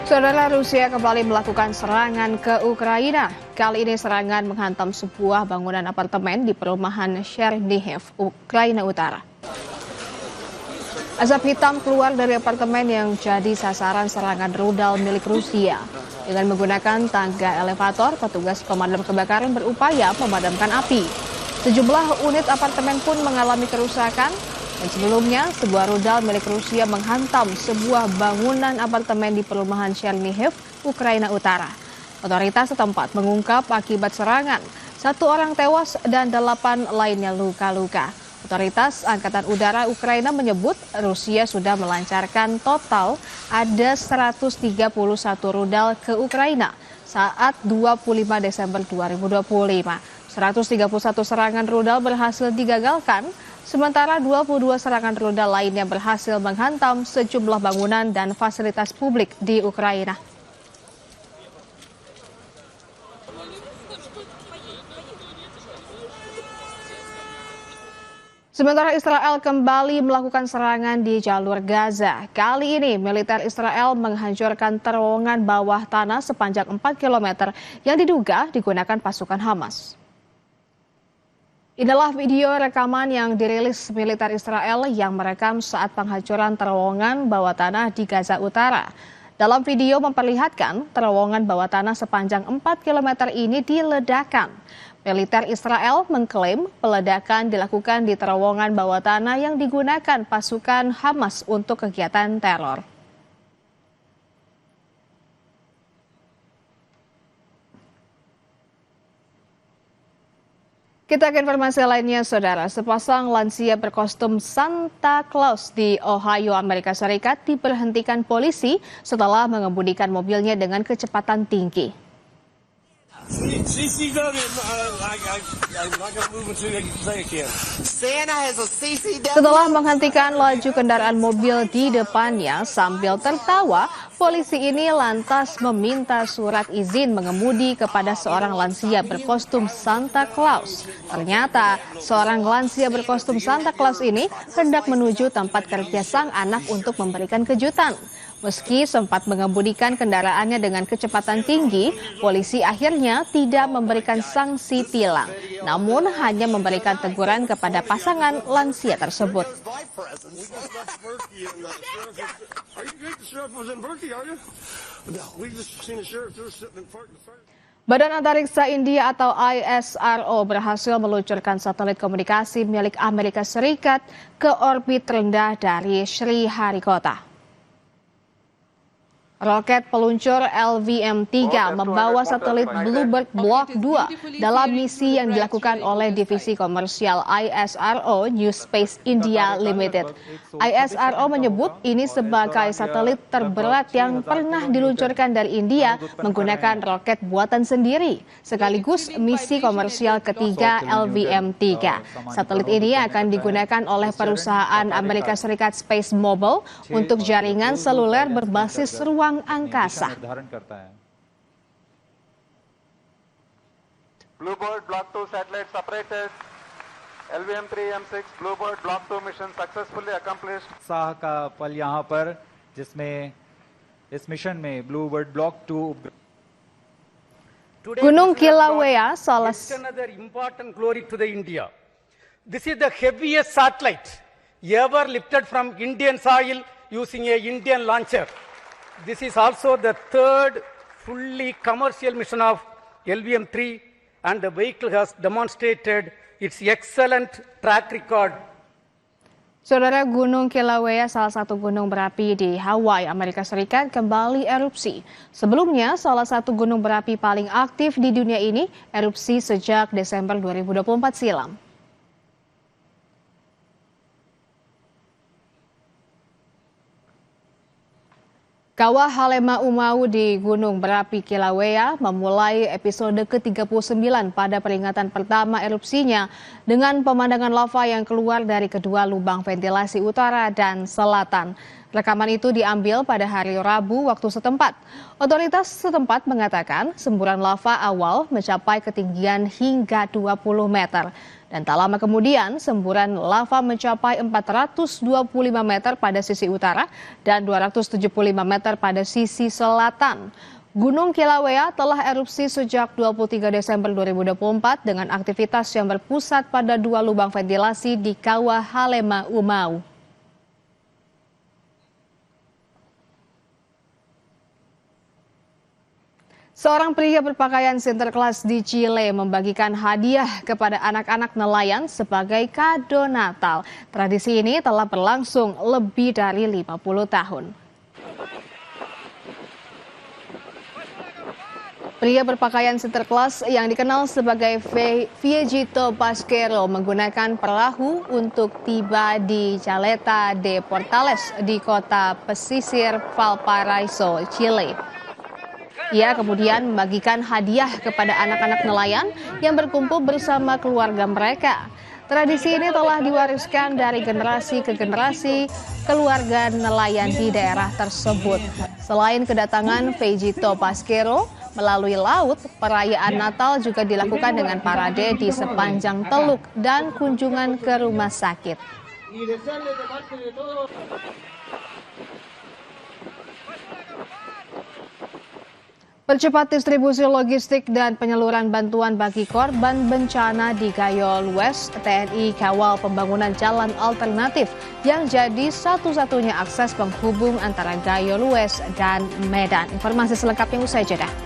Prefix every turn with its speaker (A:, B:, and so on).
A: Saudara, Rusia kembali melakukan serangan ke Ukraina. Kali ini serangan menghantam sebuah bangunan apartemen di perumahan Chernihiv, Ukraina Utara. Asap hitam keluar dari apartemen yang jadi sasaran serangan rudal milik Rusia. Dengan menggunakan tangga elevator, petugas pemadam kebakaran berupaya memadamkan api. Sejumlah unit apartemen pun mengalami kerusakan. Dan sebelumnya, sebuah rudal milik Rusia menghantam sebuah bangunan apartemen di perumahan Chernihiv, Ukraina Utara. Otoritas setempat mengungkap akibat serangan, 1 orang tewas dan 8 lainnya luka-luka. Otoritas Angkatan Udara Ukraina menyebut Rusia sudah melancarkan total ada 131 rudal ke Ukraina saat 25 Desember 2025. 131 serangan rudal berhasil digagalkan, sementara 22 serangan rudal lainnya berhasil menghantam sejumlah bangunan dan fasilitas publik di Ukraina. Sementara Israel kembali melakukan serangan di jalur Gaza. Kali ini militer Israel menghancurkan terowongan bawah tanah sepanjang 4 km yang diduga digunakan pasukan Hamas. Inilah video rekaman yang dirilis militer Israel yang merekam saat penghancuran terowongan bawah tanah di Gaza Utara. Dalam video memperlihatkan terowongan bawah tanah sepanjang 4 km ini diledakkan. Militer Israel mengklaim peledakan dilakukan di terowongan bawah tanah yang digunakan pasukan Hamas untuk kegiatan teror. Kita ke informasi lainnya, Saudara. Sepasang lansia berkostum Santa Claus di Ohio, Amerika Serikat diberhentikan polisi setelah mengemudikan mobilnya dengan kecepatan tinggi. Setelah menghentikan laju kendaraan mobil di depannya sambil tertawa, polisi ini lantas meminta surat izin mengemudi kepada seorang lansia berkostum Santa Claus. Ternyata seorang lansia berkostum Santa Claus ini hendak menuju tempat kerja sang anak untuk memberikan kejutan. Meski sempat mengemudikan kendaraannya dengan kecepatan tinggi, polisi akhirnya tidak memberikan sanksi tilang, namun hanya memberikan teguran kepada pasangan lansia tersebut. Badan Antariksa India atau ISRO berhasil meluncurkan satelit komunikasi milik Amerika Serikat ke orbit rendah dari Sriharikota. Roket peluncur LVM-3 membawa satelit Bluebird Block 2 dalam misi yang dilakukan oleh divisi komersial ISRO New Space India Limited. ISRO menyebut ini sebagai satelit terberat yang pernah diluncurkan dari India menggunakan roket buatan sendiri, sekaligus misi komersial ketiga LVM-3. Satelit ini akan digunakan oleh perusahaan Amerika Serikat Space Mobile untuk jaringan seluler berbasis ruang angkasa.
B: Bluebird Block 2 satellite separated. LVM-3M6 Bluebird Block 2 mission successfully accomplished.
C: Sah का पल यहाँ पर जिसमें इस मिशन में Bluebird block 2
A: Gunung Kilauea salah
D: another important glory to the India. This is the heaviest satellite ever lifted from Indian soil using a Indian launcher. This is also the third fully commercial mission of LVM-3, and the vehicle has demonstrated its excellent track record.
A: Saudara, Gunung Kilauea, salah satu gunung berapi di Hawaii, Amerika Serikat, kembali erupsi. Sebelumnya, salah satu gunung berapi paling aktif di dunia ini erupsi sejak Desember 2024 silam. Kawah Halema-Umau di Gunung Berapi Kilauea memulai episode ke-39 pada peringatan pertama erupsinya dengan pemandangan lava yang keluar dari kedua lubang ventilasi utara dan selatan. Rekaman itu diambil pada hari Rabu waktu setempat. Otoritas setempat mengatakan semburan lava awal mencapai ketinggian hingga 20 meter. Dan tak lama kemudian, semburan lava mencapai 425 meter pada sisi utara dan 275 meter pada sisi selatan. Gunung Kilauea telah erupsi sejak 23 Desember 2024 dengan aktivitas yang berpusat pada 2 lubang ventilasi di Kawah Halema Umau. Seorang pria berpakaian sinterklas di Chile membagikan hadiah kepada anak-anak nelayan sebagai kado Natal. Tradisi ini telah berlangsung lebih dari 50 tahun. Pria berpakaian sinterklas yang dikenal sebagai Viejito Pasquero menggunakan perahu untuk tiba di Caleta de Portales di kota pesisir Valparaiso, Chile. Ia kemudian membagikan hadiah kepada anak-anak nelayan yang berkumpul bersama keluarga mereka. Tradisi ini telah diwariskan dari generasi ke generasi keluarga nelayan di daerah tersebut. Selain kedatangan Viejito Pasquero melalui laut, perayaan Natal juga dilakukan dengan parade di sepanjang teluk dan kunjungan ke rumah sakit. Percepat distribusi logistik dan penyaluran bantuan bagi korban bencana di Gayo Lues, TNI kawal pembangunan jalan alternatif yang jadi satu-satunya akses penghubung antara Gayo Lues dan Medan. Informasi selengkapnya usai jeda.